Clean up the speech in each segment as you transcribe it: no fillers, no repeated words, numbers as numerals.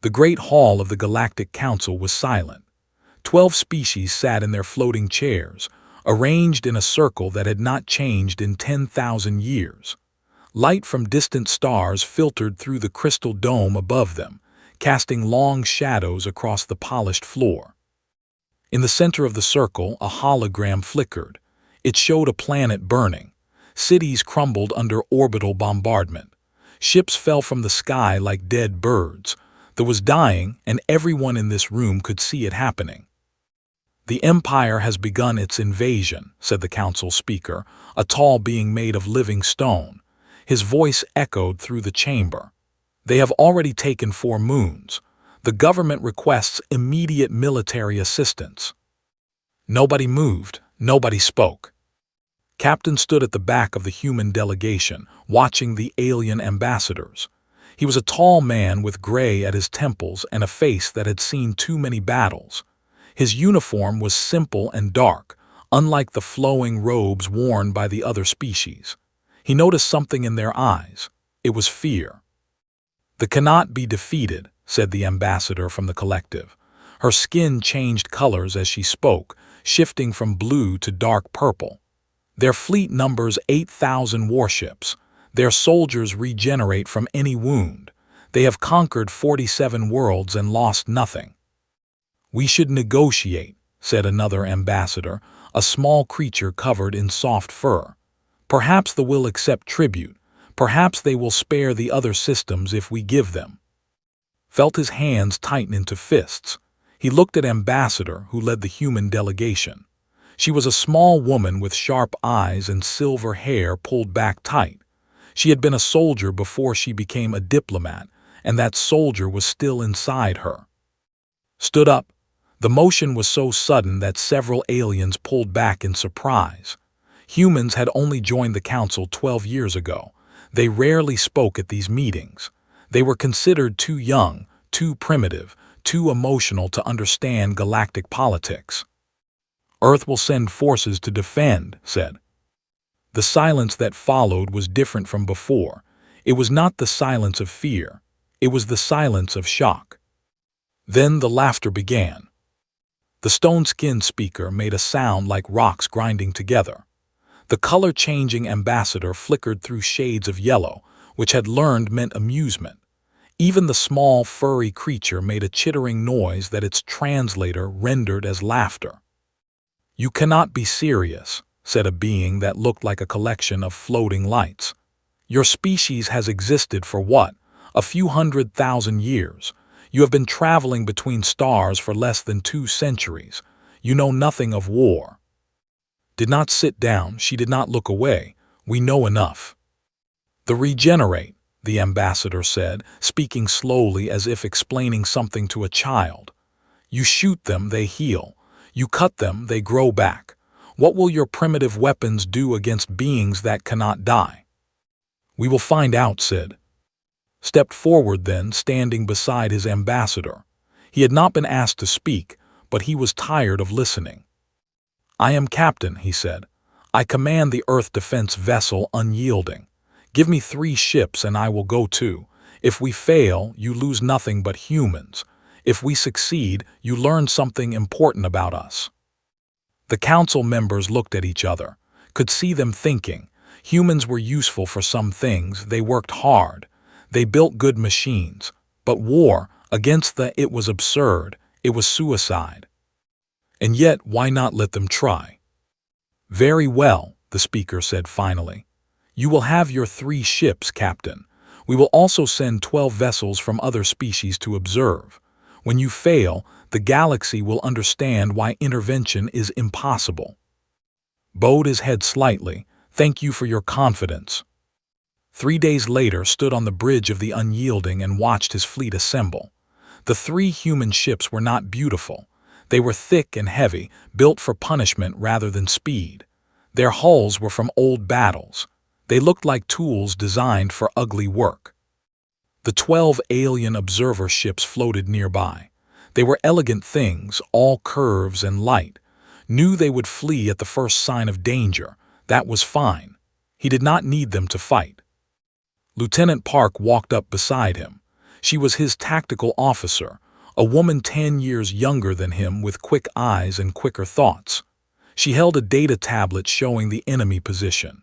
The great hall of the Galactic Council was silent. 12 species sat in their floating chairs, arranged in a circle that had not changed in 10,000 years. Light from distant stars filtered through the crystal dome above them, casting long shadows across the polished floor. In the center of the circle, a hologram flickered. It showed a planet burning. Cities crumbled under orbital bombardment. Ships fell from the sky like dead birds. There was dying, and everyone in this room could see it happening. "The Empire has begun its invasion," said the council speaker, a tall being made of living stone. His voice echoed through the chamber. "They have already taken 4 moons. The government requests immediate military assistance." Nobody moved. Nobody spoke. Captain stood at the back of the human delegation, watching the alien ambassadors. He was a tall man with gray at his temples and a face that had seen too many battles. His uniform was simple and dark, unlike the flowing robes worn by the other species. He noticed something in their eyes. It was fear. "They cannot be defeated," said the ambassador from the collective. Her skin changed colors as she spoke, shifting from blue to dark purple. "Their fleet numbers 8,000 warships. Their soldiers regenerate from any wound. They have conquered 47 worlds and lost nothing." "We should negotiate," said another ambassador, a small creature covered in soft fur. "Perhaps they will accept tribute. Perhaps they will spare the other systems if we give them." Felt his hands tighten into fists. He looked at Ambassador, who led the human delegation. She was a small woman with sharp eyes and silver hair pulled back tight. She had been a soldier before she became a diplomat, and that soldier was still inside her. Stood up. The motion was so sudden that several aliens pulled back in surprise. Humans had only joined the council 12 years ago. They rarely spoke at these meetings. They were considered too young, too primitive, too emotional to understand galactic politics. "Earth will send forces to defend," said. The silence that followed was different from before. It was not the silence of fear. It was the silence of shock. Then the laughter began. The stone-skinned speaker made a sound like rocks grinding together. The color-changing ambassador flickered through shades of yellow, which had learned meant amusement. Even the small, furry creature made a chittering noise that its translator rendered as laughter. "You cannot be serious," said a being that looked like a collection of floating lights. "Your species has existed for what? A few 100,000 years. You have been traveling between stars for less than 2 centuries. You know nothing of war." Did not sit down, she did not look away. "We know enough." "The regenerate," the ambassador said, speaking slowly as if explaining something to a child. "You shoot them, they heal. You cut them, they grow back. What will your primitive weapons do against beings that cannot die?" "We will find out," said. Stepped forward then, standing beside his ambassador. He had not been asked to speak, but he was tired of listening. "I am captain," he said. "I command the Earth defense vessel Unyielding. Give me 3 ships and I will go too. If we fail, you lose nothing but humans. If we succeed, you learn something important about us." The council members looked at each other, could see them thinking. Humans were useful for some things, they worked hard. They built good machines. But war, against it was absurd, it was suicide. And yet, why not let them try? "Very well," the speaker said finally. "You will have your 3 ships, Captain. We will also send 12 vessels from other species to observe. When you fail, the galaxy will understand why intervention is impossible." Bowed his head slightly. "Thank you for your confidence." 3 days later stood on the bridge of the Unyielding and watched his fleet assemble. The 3 human ships were not beautiful. They were thick and heavy, built for punishment rather than speed. Their hulls were from old battles. They looked like tools designed for ugly work. The 12 alien observer ships floated nearby. They were elegant things, all curves and light. Knew they would flee at the first sign of danger. That was fine. He did not need them to fight. Lieutenant Park walked up beside him. She was his tactical officer, a woman 10 years younger than him with quick eyes and quicker thoughts. She held a data tablet showing the enemy position.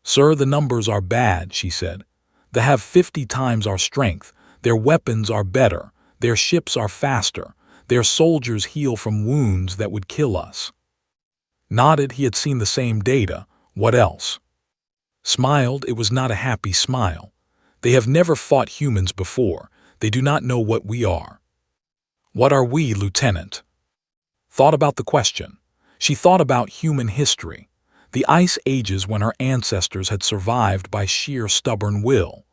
"Sir, the numbers are bad," she said. "They have 50 times our strength. Their weapons are better. Their ships are faster. Their soldiers heal from wounds that would kill us." Nodded, he had seen the same data. What else? Smiled, it was not a happy smile. "They have never fought humans before. They do not know what we are." "What are we, Lieutenant?" Thought about the question. She thought about human history. The ice ages when our ancestors had survived by sheer stubborn will.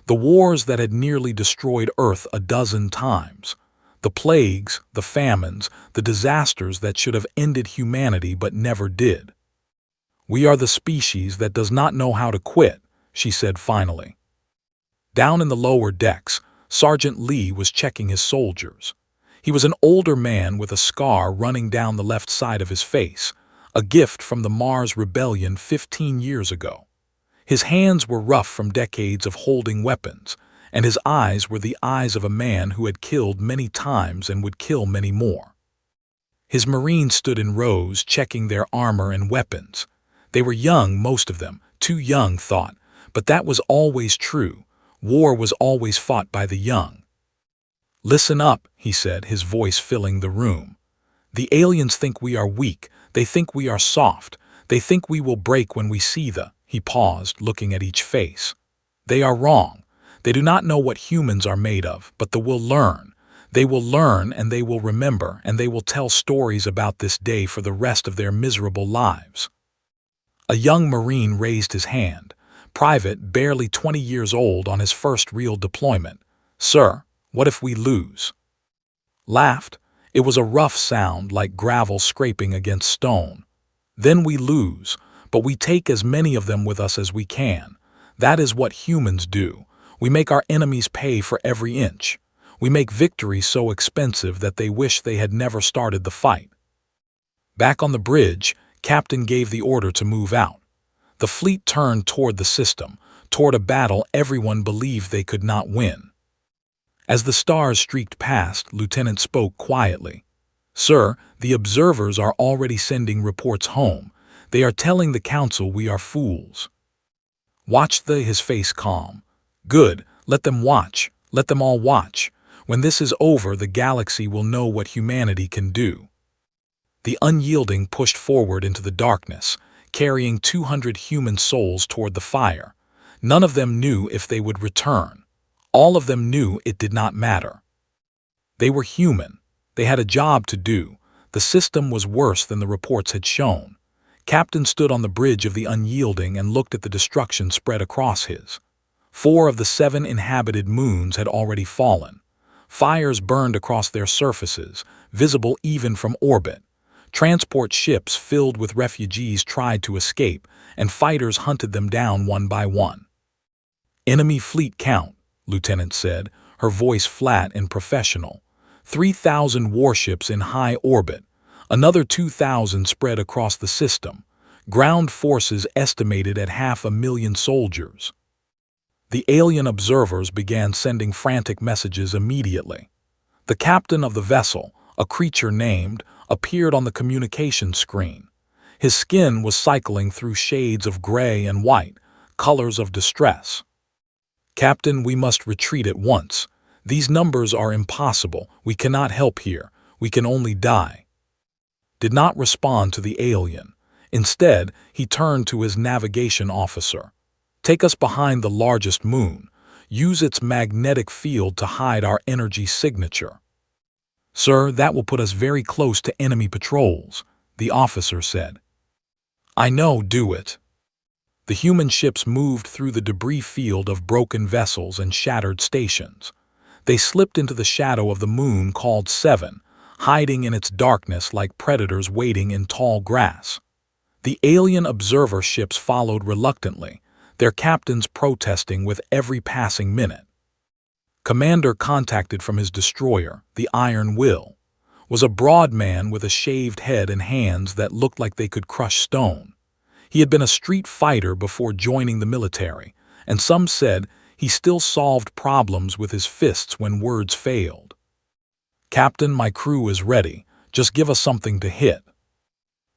The wars that had nearly destroyed Earth a dozen times. The plagues, the famines, the disasters that should have ended humanity but never did. "We are the species that does not know how to quit," she said finally. Down in the lower decks, Sergeant Lee was checking his soldiers. He was an older man with a scar running down the left side of his face, a gift from the Mars Rebellion 15 years ago. His hands were rough from decades of holding weapons, and his eyes were the eyes of a man who had killed many times and would kill many more. His Marines stood in rows checking their armor and weapons. They were young, most of them, too young, thought, but that was always true. War was always fought by the young. "Listen up," he said, his voice filling the room. "The aliens think we are weak. They think we are soft. They think we will break when we see the—" He paused, looking at each face. "They are wrong. They do not know what humans are made of, but they will learn. They will learn and they will remember, and they will tell stories about this day for the rest of their miserable lives." A young Marine raised his hand. Private, barely 20 years old on his first real deployment. "Sir, what if we lose?" Laughed. It was a rough sound like gravel scraping against stone. "Then we lose, but we take as many of them with us as we can. That is what humans do. We make our enemies pay for every inch. We make victory so expensive that they wish they had never started the fight." Back on the bridge, Captain gave the order to move out. The fleet turned toward the system, toward a battle everyone believed they could not win. As the stars streaked past, Lieutenant spoke quietly. "Sir, the observers are already sending reports home. They are telling the council we are fools." Watched his face calm. "Good, let them watch. Let them all watch. When this is over, the galaxy will know what humanity can do." The unyielding pushed forward into the darkness, carrying 200 human souls toward the fire. None of them knew if they would return. All of them knew it did not matter. They were human. They had a job to do. The system was worse than the reports had shown. Captain stood on the bridge of the unyielding and looked at the destruction spread across his. 4 of the 7 inhabited moons had already fallen. Fires burned across their surfaces, visible even from orbit. Transport ships filled with refugees tried to escape, and fighters hunted them down one by one. "Enemy fleet count," Lieutenant said, her voice flat and professional. 3,000 warships in high orbit. Another 2,000 spread across the system. Ground forces estimated at 500,000 soldiers. The alien observers began sending frantic messages immediately. The captain of the vessel, a creature named, appeared on the communication screen. His skin was cycling through shades of gray and white, colors of distress. "Captain, we must retreat at once. These numbers are impossible. We cannot help here. We can only die." Did not respond to the alien. Instead, he turned to his navigation officer. "Take us behind the largest moon. Use its magnetic field to hide our energy signature." "Sir, that will put us very close to enemy patrols," the officer said. "I know, do it." The human ships moved through the debris field of broken vessels and shattered stations. They slipped into the shadow of the moon called 7, hiding in its darkness like predators waiting in tall grass. The alien observer ships followed reluctantly, their captains protesting with every passing minute. Commander contacted from his destroyer, the Iron Will, was a broad man with a shaved head and hands that looked like they could crush stone. He had been a street fighter before joining the military, and some said He still solved problems with his fists when words failed. "Captain, my crew is ready. Just give us something to hit."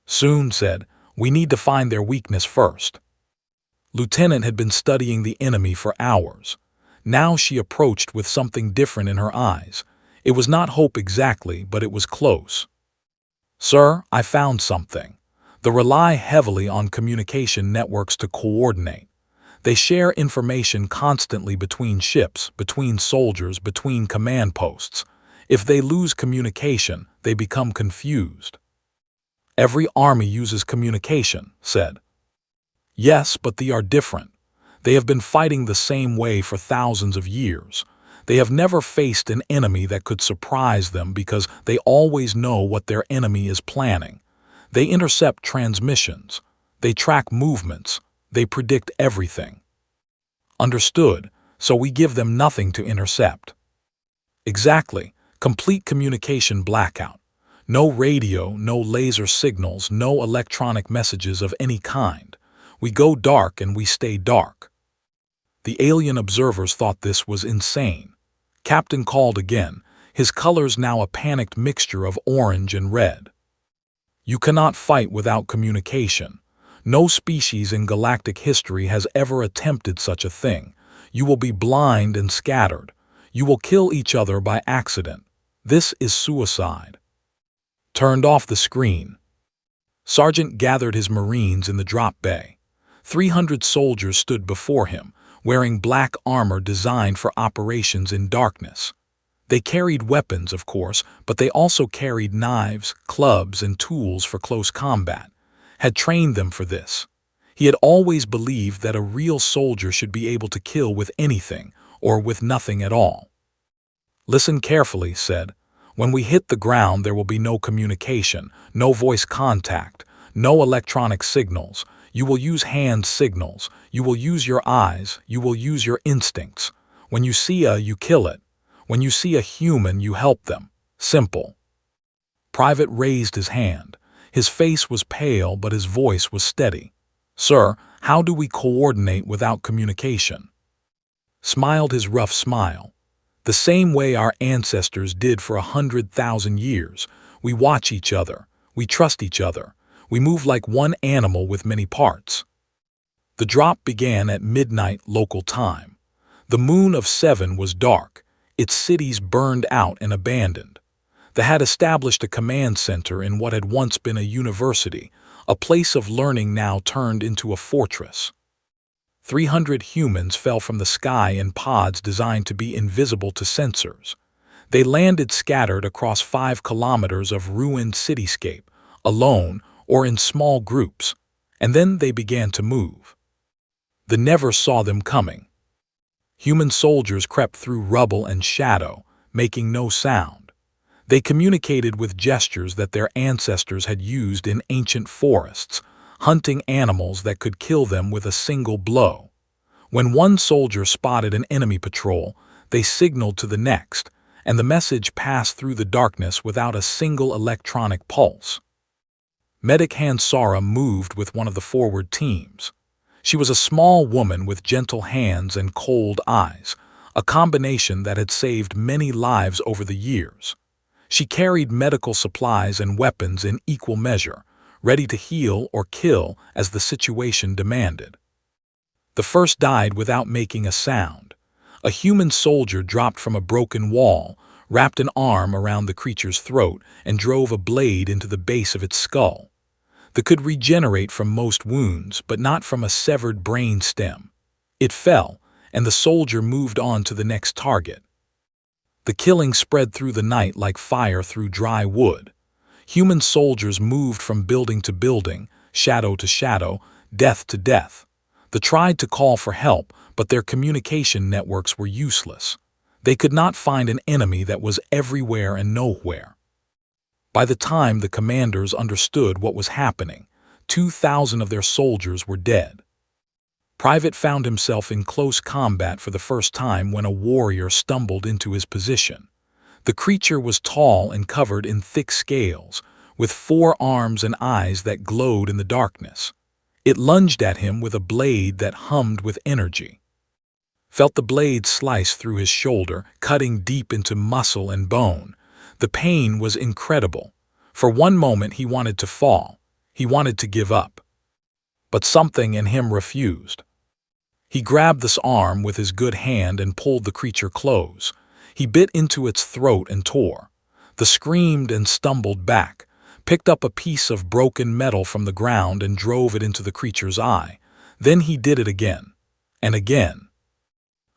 Soon said, "We need to find their weakness first." Lieutenant had been studying the enemy for hours. Now she approached with something different in her eyes. It was not hope exactly, but it was close. "Sir, I found something. They rely heavily on communication networks to coordinate. They share information constantly between ships, between soldiers, between command posts. If they lose communication, they become confused." "Every army uses communication," said. "Yes, but they are different. They have been fighting the same way for thousands of years. They have never faced an enemy that could surprise them because they always know what their enemy is planning. They intercept transmissions. They track movements. They predict everything." "Understood, so we give them nothing to intercept." "Exactly. Complete communication blackout. No radio, no laser signals, no electronic messages of any kind. We go dark and we stay dark." The alien observers thought this was insane. Captain called again, his colors now a panicked mixture of orange and red. "You cannot fight without communication. No species in galactic history has ever attempted such a thing. You will be blind and scattered. You will kill each other by accident. This is suicide." Turned off the screen. Sergeant gathered his Marines in the drop bay. 300 soldiers stood before him, wearing black armor designed for operations in darkness. They carried weapons, of course, but they also carried knives, clubs, and tools for close combat. Had trained them for this. He had always believed that a real soldier should be able to kill with anything, or with nothing at all. "Listen carefully," said. "When we hit the ground, there will be no communication, no voice contact, no electronic signals. You will use hand signals. You will use your eyes. You will use your instincts. When you see you kill it. When you see a human, you help them. Simple." Private raised his hand. His face was pale, but his voice was steady. "Sir, how do we coordinate without communication?" Smiled his rough smile. "The same way our ancestors did for 100,000 years. We watch each other. We trust each other. We move like one animal with many parts." The drop began at midnight local time. The moon of 7 was dark. Its cities burned out and abandoned. They had established a command center in what had once been a university, a place of learning now turned into a fortress. 300 humans fell from the sky in pods designed to be invisible to sensors. They landed scattered across 5 kilometers of ruined cityscape, alone or in small groups, and then they began to move. They never saw them coming. Human soldiers crept through rubble and shadow, making no sound. They communicated with gestures that their ancestors had used in ancient forests, hunting animals that could kill them with a single blow. When one soldier spotted an enemy patrol, they signaled to the next, and the message passed through the darkness without a single electronic pulse. Medic Hansara moved with one of the forward teams. She was a small woman with gentle hands and cold eyes, a combination that had saved many lives over the years. She carried medical supplies and weapons in equal measure, ready to heal or kill as the situation demanded. The first died without making a sound. A human soldier dropped from a broken wall, wrapped an arm around the creature's throat, and drove a blade into the base of its skull. They could regenerate from most wounds, but not from a severed brain stem. It fell, and the soldier moved on to the next target. The killing spread through the night like fire through dry wood. Human soldiers moved from building to building, shadow to shadow, death to death. They tried to call for help, but their communication networks were useless. They could not find an enemy that was everywhere and nowhere. By the time the commanders understood what was happening, 2,000 of their soldiers were dead. Private found himself in close combat for the first time when a warrior stumbled into his position. The creature was tall and covered in thick scales, with 4 arms and eyes that glowed in the darkness. It lunged at him with a blade that hummed with energy. felt the blade slice through his shoulder, cutting deep into muscle and bone. The pain was incredible. For one moment he wanted to fall. He wanted to give up. But something in him refused. He grabbed this arm with his good hand and pulled the creature close. He bit into its throat and tore. The screamed and stumbled back, picked up a piece of broken metal from the ground and drove it into the creature's eye. Then he did it again, and again.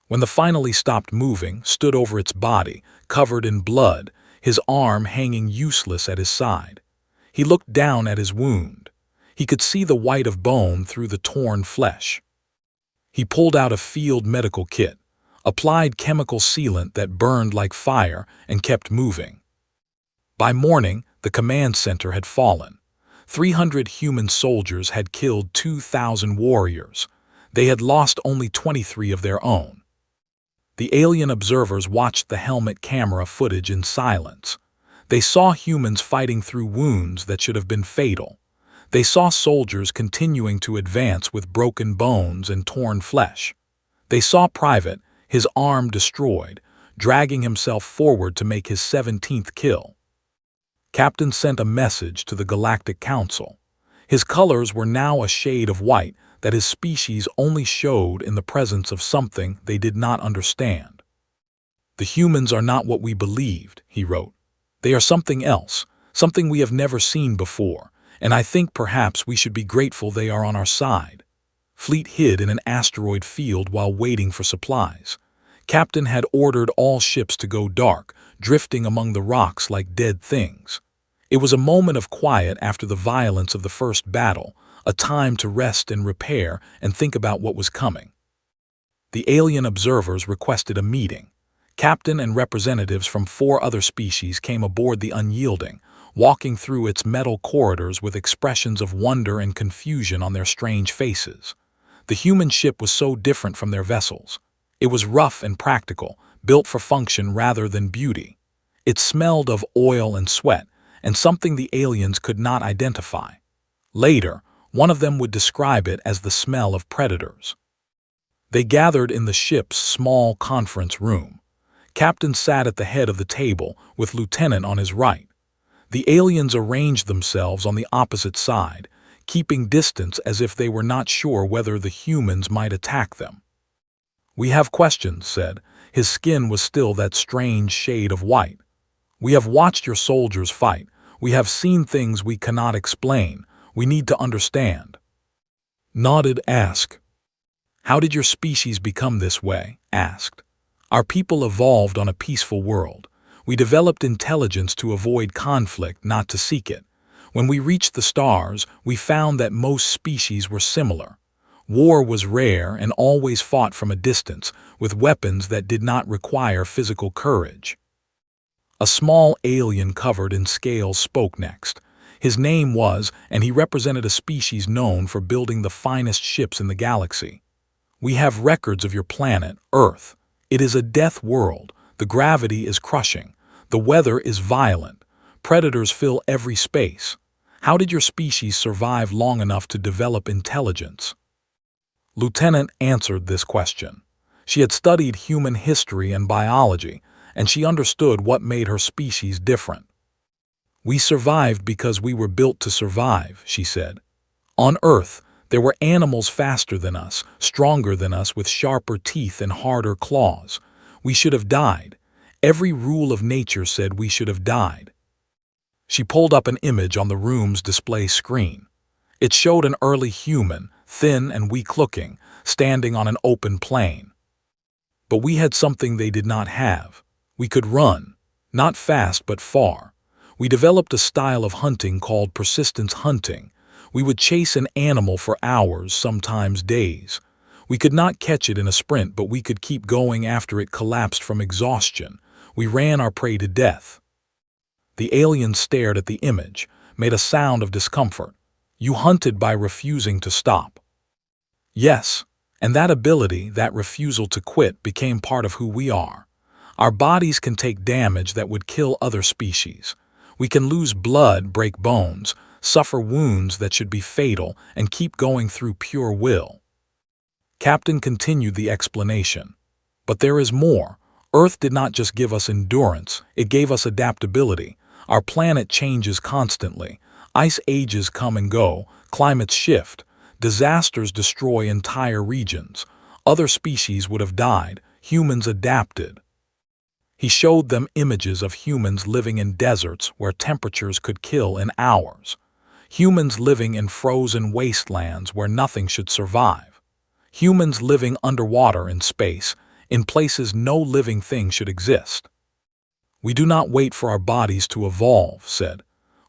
When the finally stopped moving, stood over its body, covered in blood, his arm hanging useless at his side. He looked down at his wound. He could see the white of bone through the torn flesh. He pulled out a field medical kit, applied chemical sealant that burned like fire, and kept moving. By morning, the command center had fallen. 300 human soldiers had killed 2,000 warriors. They had lost only 23 of their own. The alien observers watched the helmet camera footage in silence. They saw humans fighting through wounds that should have been fatal. They saw soldiers continuing to advance with broken bones and torn flesh. They saw Private, his arm destroyed, dragging himself forward to make his 17th kill. Captain sent a message to the Galactic Council. His colors were now a shade of white that his species only showed in the presence of something they did not understand. "The humans are not what we believed," he wrote. "They are something else, something we have never seen before, and I think perhaps we should be grateful they are on our side." Fleet hid in an asteroid field while waiting for supplies. Captain had ordered all ships to go dark, drifting among the rocks like dead things. It was a moment of quiet after the violence of the first battle, a time to rest and repair and think about what was coming. The alien observers requested a meeting. Captain and representatives from 4 other species came aboard the Unyielding, walking through its metal corridors with expressions of wonder and confusion on their strange faces. The human ship was so different from their vessels. It was rough and practical, built for function rather than beauty. It smelled of oil and sweat, and something the aliens could not identify. Later, one of them would describe it as the smell of predators. They gathered in the ship's small conference room. Captain sat at the head of the table, with Lieutenant on his right. The aliens arranged themselves on the opposite side, keeping distance as if they were not sure whether the humans might attack them. "We have questions," said. His skin was still that strange shade of white. "We have watched your soldiers fight. We have seen things we cannot explain. We need to understand." Nodded, asked. "How did your species become this way?" asked. "Our people evolved on a peaceful world. We developed intelligence to avoid conflict, not to seek it. When we reached the stars, we found that most species were similar. War was rare and always fought from a distance, with weapons that did not require physical courage." A small alien covered in scales spoke next. His name was, and he represented a species known for building the finest ships in the galaxy. "We have records of your planet, Earth. It is a death world. The gravity is crushing. The weather is violent. Predators fill every space. How did your species survive long enough to develop intelligence?" Lieutenant answered this question. She had studied human history and biology, and she understood what made her species different. "We survived because we were built to survive," she said. "On Earth, there were animals faster than us, stronger than us, with sharper teeth and harder claws. We should have died. Every rule of nature said we should have died." She pulled up an image on the room's display screen. It showed an early human, thin and weak-looking, standing on an open plain. "But we had something they did not have. We could run, not fast but far. We developed a style of hunting called persistence hunting. We would chase an animal for hours, sometimes days. We could not catch it in a sprint, but we could keep going after it collapsed from exhaustion. We ran our prey to death." The alien stared at the image, made a sound of discomfort. "You hunted by refusing to stop." "Yes, and that ability, that refusal to quit, became part of who we are. Our bodies can take damage that would kill other species. We can lose blood, break bones, suffer wounds that should be fatal, and keep going through pure will." Captain continued the explanation. But there is more. Earth did not just give us endurance, it gave us adaptability. Our planet changes constantly. Ice ages come and go, climates shift, disasters destroy entire regions. Other species would have died, humans adapted. He showed them images of humans living in deserts where temperatures could kill in hours. Humans living in frozen wastelands where nothing should survive. Humans living underwater in space, in places no living thing should exist. We do not wait for our bodies to evolve, said.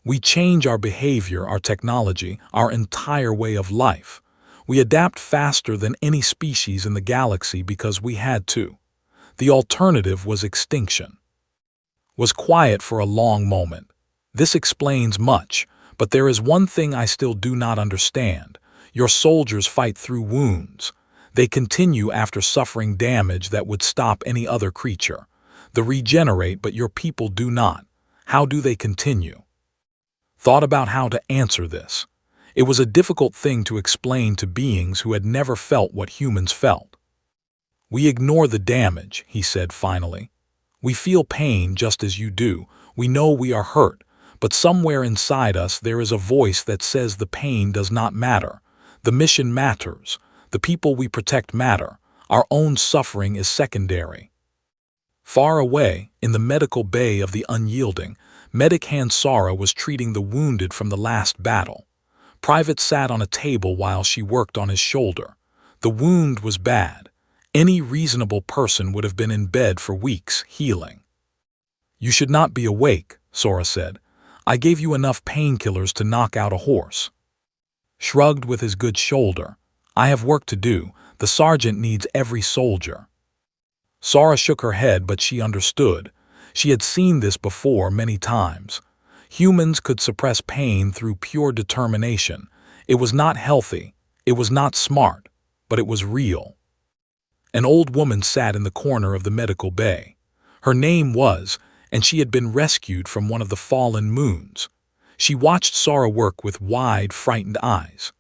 We change our behavior, our technology, our entire way of life. We adapt faster than any species in the galaxy because we had to. The alternative was extinction. Was quiet for a long moment. This explains much, but there is one thing I still do not understand. Your soldiers fight through wounds. They continue after suffering damage that would stop any other creature. They regenerate, but your people do not. How do they continue? Thought about how to answer this. It was a difficult thing to explain to beings who had never felt what humans felt. We ignore the damage, he said finally. We feel pain just as you do. We know we are hurt, but somewhere inside us there is a voice that says the pain does not matter. The mission matters. The people we protect matter. Our own suffering is secondary. Far away, in the medical bay of the Unyielding, Medic Hansara was treating the wounded from the last battle. Private sat on a table while she worked on his shoulder. The wound was bad. Any reasonable person would have been in bed for weeks, healing. You should not be awake, Sora said. I gave you enough painkillers to knock out a horse. Shrugged with his good shoulder. I have work to do. The sergeant needs every soldier. Sora shook her head, but she understood. She had seen this before many times. Humans could suppress pain through pure determination. It was not healthy. It was not smart, but it was real. An old woman sat in the corner of the medical bay. Her name was, and she had been rescued from one of the fallen moons. She watched Sora work with wide, frightened eyes.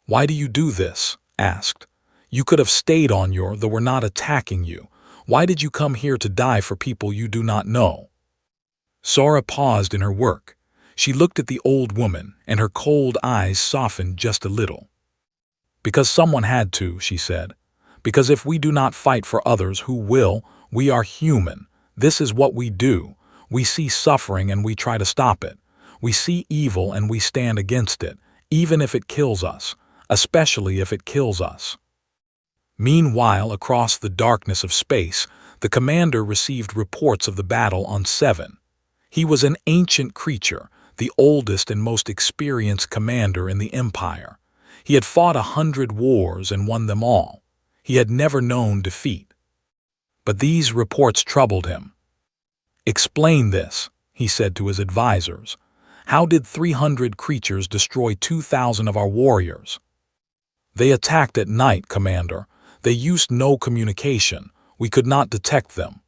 Why do you do this? Asked. You could have stayed on your, though we're not attacking you. Why did you come here to die for people you do not know? Sora paused in her work. She looked at the old woman, and her cold eyes softened just a little. Because someone had to, she said. Because if we do not fight for others, who will? We are human. This is what we do. We see suffering and we try to stop it. We see evil and we stand against it, even if it kills us, especially if it kills us. Meanwhile, across the darkness of space, the commander received reports of the battle on Seven. He was an ancient creature, the oldest and most experienced commander in the Empire. He had fought 100 wars and won them all. He had never known defeat. But these reports troubled him. Explain this, he said to his advisors. How did 300 creatures destroy 2,000 of our warriors? They attacked at night, Commander. They used no communication. We could not detect them.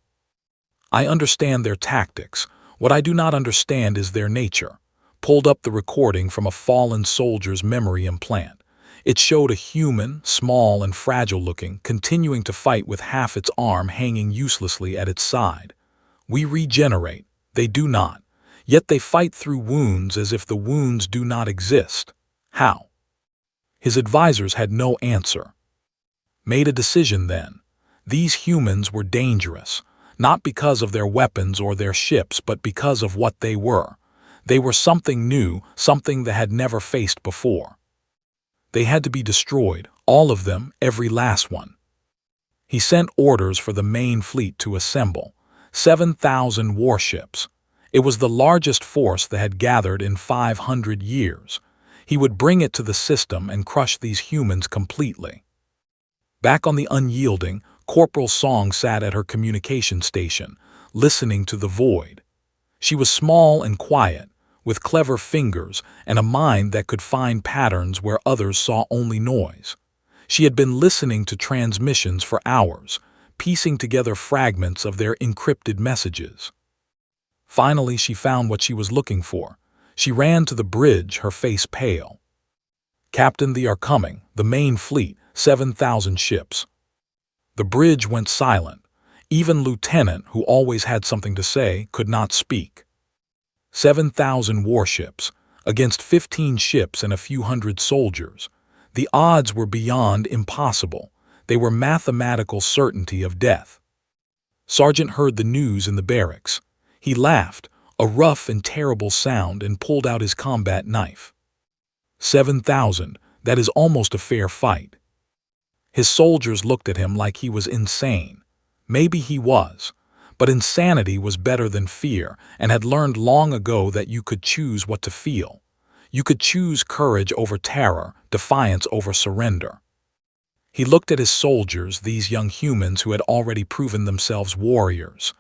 I understand their tactics. What I do not understand is their nature. Pulled up the recording from a fallen soldier's memory implant. It showed a human, small and fragile-looking, continuing to fight with half its arm hanging uselessly at its side. We regenerate. They do not. Yet they fight through wounds as if the wounds do not exist. How? His advisors had no answer. Made a decision then. These humans were dangerous, not because of their weapons or their ships, but because of what they were. They were something new, something that had never faced before. They had to be destroyed, all of them, every last one. He sent orders for the main fleet to assemble, 7,000 warships. It was the largest force that had gathered in 500 years. He would bring it to the system and crush these humans completely. Back on the Unyielding, Corporal Song sat at her communication station, listening to the void. She was small and quiet, with clever fingers and a mind that could find patterns where others saw only noise. She had been listening to transmissions for hours, piecing together fragments of their encrypted messages. Finally, she found what she was looking for. She ran to the bridge, her face pale. Captain, they are coming, the main fleet, 7,000 ships. The bridge went silent. Even Lieutenant, who always had something to say, could not speak. 7,000 warships, against 15 ships and a few hundred soldiers. The odds were beyond impossible. They were mathematical certainty of death. Sergeant heard the news in the barracks. He laughed, a rough and terrible sound, and pulled out his combat knife. 7,000, that is almost a fair fight. His soldiers looked at him like he was insane. Maybe he was, but insanity was better than fear, and had learned long ago that you could choose what to feel. You could choose courage over terror, defiance over surrender. He looked at his soldiers, these young humans who had already proven themselves warriors.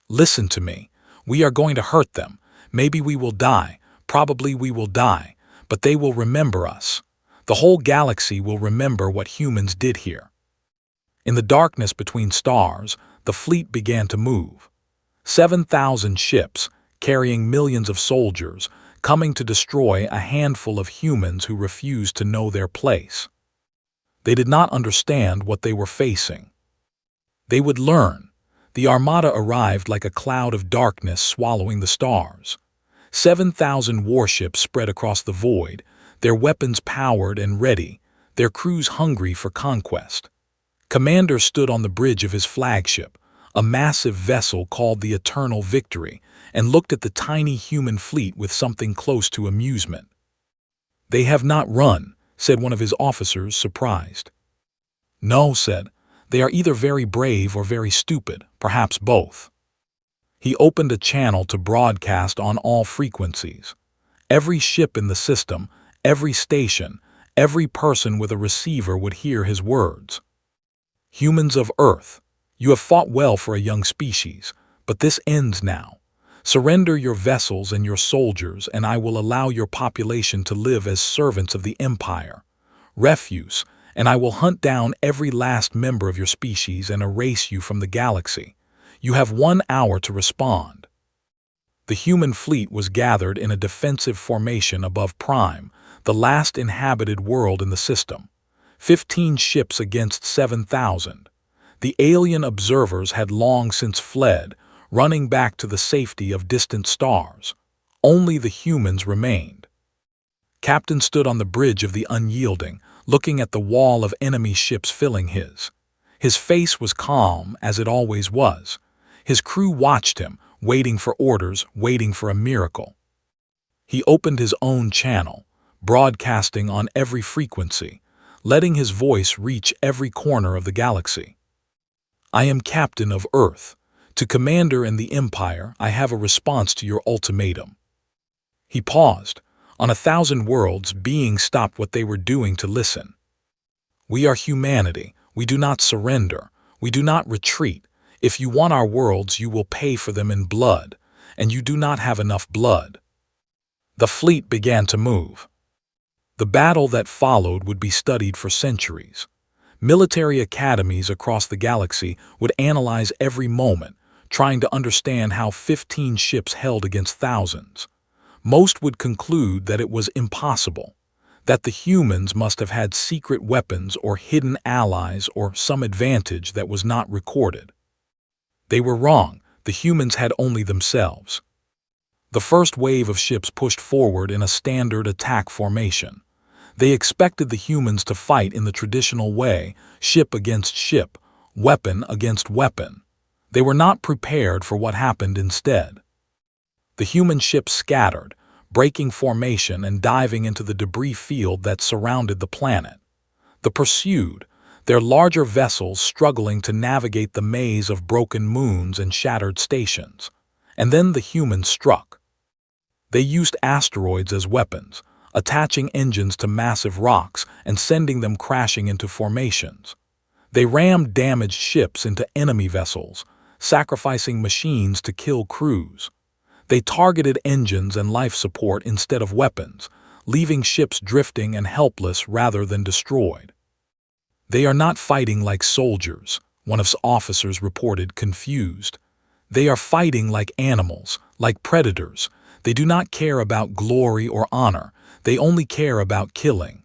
Listen to me. We are going to hurt them. Maybe we will die. Probably we will die. But they will remember us. The whole galaxy will remember what humans did here. In the darkness between stars, the fleet began to move. 7,000 ships, carrying millions of soldiers, coming to destroy a handful of humans who refused to know their place. They did not understand what they were facing. They would learn. The armada arrived like a cloud of darkness swallowing the stars. 7,000 warships spread across the void, their weapons powered and ready, their crews hungry for conquest. Commander stood on the bridge of his flagship, a massive vessel called the Eternal Victory, and looked at the tiny human fleet with something close to amusement. "They have not run," said one of his officers, surprised. "No," said, "they are either very brave or very stupid, perhaps both." He opened a channel to broadcast on all frequencies. Every ship in the system, every station, every person with a receiver would hear his words. "Humans of Earth, you have fought well for a young species, but this ends now. Surrender your vessels and your soldiers, and I will allow your population to live as servants of the Empire. Refuse, and I will hunt down every last member of your species and erase you from the galaxy. You have 1 hour to respond." The human fleet was gathered in a defensive formation above Prime, the last inhabited world in the system. 15 ships against 7,000. The alien observers had long since fled, running back to the safety of distant stars. Only the humans remained. Captain stood on the bridge of the Unyielding, looking at the wall of enemy ships filling his. His face was calm, as it always was. His crew watched him, waiting for orders, waiting for a miracle. He opened his own channel, broadcasting on every frequency, letting his voice reach every corner of the galaxy. "I am Captain of Earth. To Commander and the Empire, I have a response to your ultimatum." He paused. On 1,000 worlds, beings stopped what they were doing to listen. "We are humanity. We do not surrender. We do not retreat. If you want our worlds, you will pay for them in blood, and you do not have enough blood." The fleet began to move. The battle that followed would be studied for centuries. Military academies across the galaxy would analyze every moment, trying to understand how 15 ships held against thousands. Most would conclude that it was impossible, that the humans must have had secret weapons or hidden allies or some advantage that was not recorded. They were wrong. The humans had only themselves. The first wave of ships pushed forward in a standard attack formation. They expected the humans to fight in the traditional way, ship against ship, weapon against weapon. They were not prepared for what happened instead. The human ships scattered, breaking formation and diving into the debris field that surrounded the planet. The pursued, their larger vessels struggling to navigate the maze of broken moons and shattered stations. And then the humans struck. They used asteroids as weapons, attaching engines to massive rocks and sending them crashing into formations. They rammed damaged ships into enemy vessels, sacrificing machines to kill crews. They targeted engines and life support instead of weapons, leaving ships drifting and helpless rather than destroyed. "They are not fighting like soldiers," one of his officers reported, confused. "They are fighting like animals, like predators. They do not care about glory or honor. They only care about killing."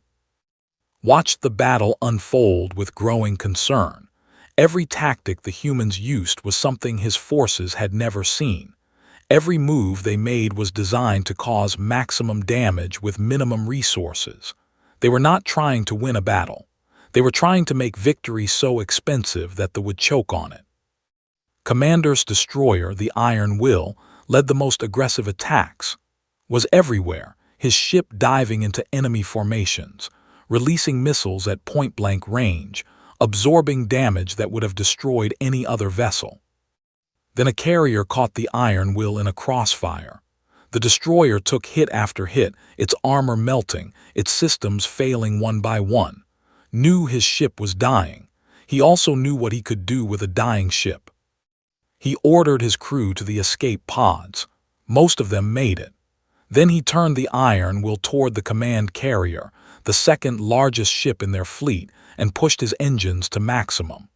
Watched the battle unfold with growing concern. Every tactic the humans used was something his forces had never seen. Every move they made was designed to cause maximum damage with minimum resources. They were not trying to win a battle. They were trying to make victory so expensive that they would choke on it. Commander's destroyer, the Iron Will, led the most aggressive attacks, was everywhere, his ship diving into enemy formations, releasing missiles at point-blank range, absorbing damage that would have destroyed any other vessel. Then a carrier caught the Iron Will in a crossfire. The destroyer took hit after hit, its armor melting, its systems failing one by one. Knew his ship was dying. He also knew what he could do with a dying ship. He ordered his crew to the escape pods. Most of them made it. Then he turned the Iron Will toward the command carrier, the second largest ship in their fleet, and pushed his engines to maximum.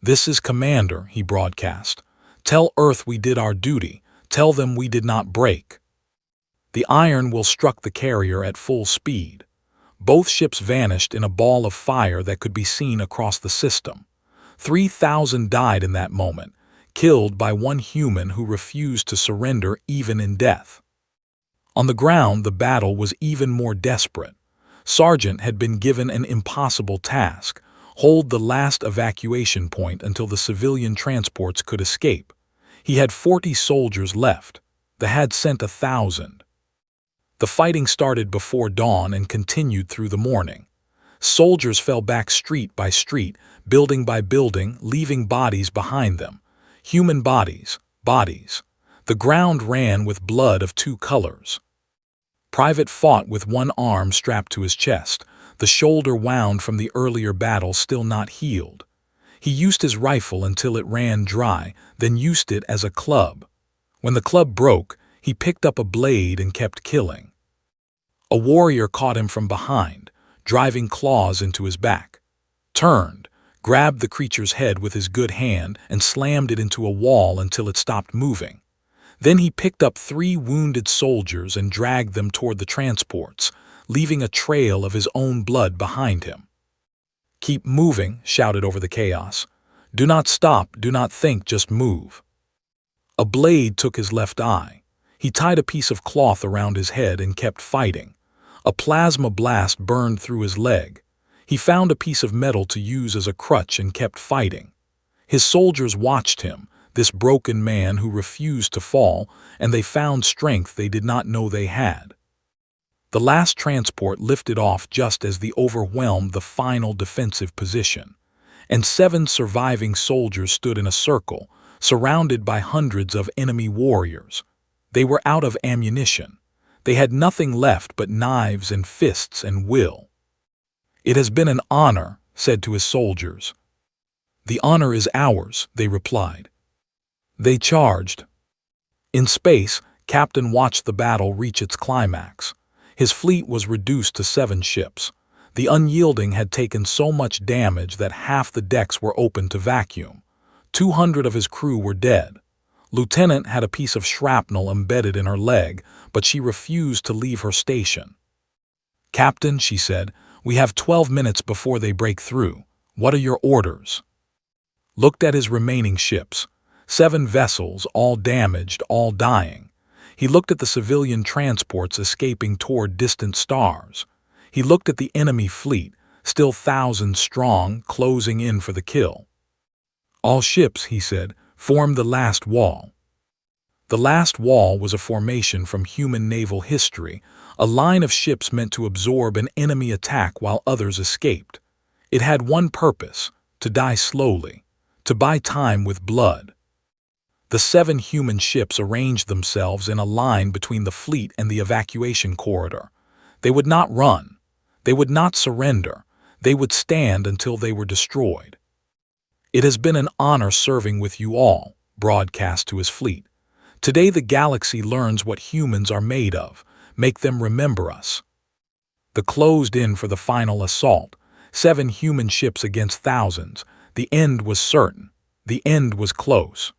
"This is Commander," he broadcast. "Tell Earth we did our duty. Tell them we did not break." The Iron Will struck the carrier at full speed. Both ships vanished in a ball of fire that could be seen across the system. 3,000 died in that moment, killed by one human who refused to surrender even in death. On the ground, the battle was even more desperate. Sergeant had been given an impossible task: hold the last evacuation point until the civilian transports could escape. He had 40 soldiers left. They had sent 1,000. The fighting started before dawn and continued through the morning. Soldiers fell back street by street, building by building, leaving bodies behind them. Human bodies, bodies. The ground ran with blood of two colors. Private fought with one arm strapped to his chest, the shoulder wound from the earlier battle still not healed. He used his rifle until it ran dry, then used it as a club. When the club broke, he picked up a blade and kept killing. A warrior caught him from behind, driving claws into his back. Turned, grabbed the creature's head with his good hand and slammed it into a wall until it stopped moving. Then he picked up 3 wounded soldiers and dragged them toward the transports, leaving a trail of his own blood behind him. "Keep moving," shouted over the chaos. "Do not stop, do not think, just move." A blade took his left eye. He tied a piece of cloth around his head and kept fighting. A plasma blast burned through his leg. He found a piece of metal to use as a crutch and kept fighting. His soldiers watched him, this broken man who refused to fall, and they found strength they did not know they had. The last transport lifted off just as they overwhelmed the final defensive position, and 7 surviving soldiers stood in a circle, surrounded by hundreds of enemy warriors. They were out of ammunition. They had nothing left but knives and fists and will. "It has been an honor," said to his soldiers. "The honor is ours," they replied. They charged. In space, Captain watched the battle reach its climax. His fleet was reduced to 7 ships. The Unyielding had taken so much damage that half the decks were open to vacuum. 200 of his crew were dead. Lieutenant had a piece of shrapnel embedded in her leg, but she refused to leave her station. "Captain," she said, "we have 12 minutes before they break through. What are your orders?" Looked at his remaining ships. 7 vessels, all damaged, all dying. He looked at the civilian transports escaping toward distant stars. He looked at the enemy fleet, still thousands strong, closing in for the kill. "All ships," he said, "form the last wall." The last wall was a formation from human naval history, a line of ships meant to absorb an enemy attack while others escaped. It had one purpose: to die slowly, to buy time with blood. The 7 human ships arranged themselves in a line between the fleet and the evacuation corridor. They would not run. They would not surrender. They would stand until they were destroyed. "It has been an honor serving with you all," broadcast to his fleet. "Today the galaxy learns what humans are made of. Make them remember us." The closed in for the final assault. 7 human ships against thousands. The end was certain. The end was close.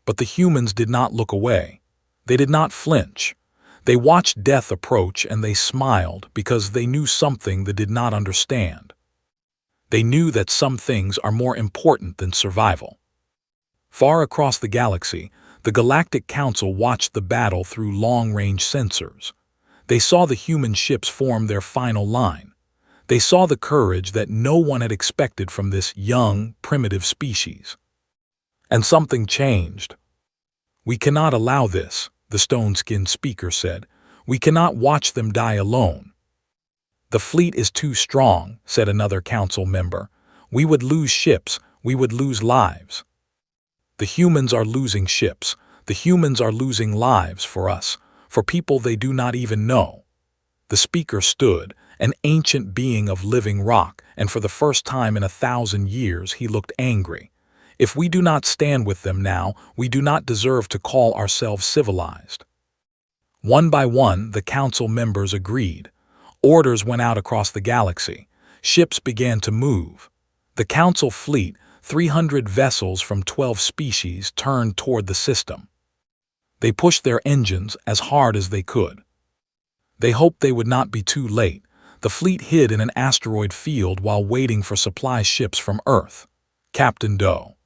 But the humans did not look away. They did not flinch. They watched death approach and they smiled because they knew something they did not understand. They knew that some things are more important than survival. Far across the galaxy, the Galactic Council watched the battle through long-range sensors. They saw the human ships form their final line. They saw the courage that no one had expected from this young, primitive species. And something changed. "We cannot allow this," the stone-skinned speaker said. "We cannot watch them die alone." "The fleet is too strong," said another council member. "We would lose ships, we would lose lives." "The humans are losing ships. The humans are losing lives for us, for people they do not even know." The speaker stood, an ancient being of living rock, and for the first time in 1,000 years he looked angry. "If we do not stand with them now, we do not deserve to call ourselves civilized." One by one, the council members agreed. Orders went out across the galaxy. Ships began to move. The council fleet, 300 vessels from 12 species, turned toward the system. They pushed their engines as hard as they could. They hoped they would not be too late. The fleet hid in an asteroid field while waiting for supply ships from Earth. Captain Doe.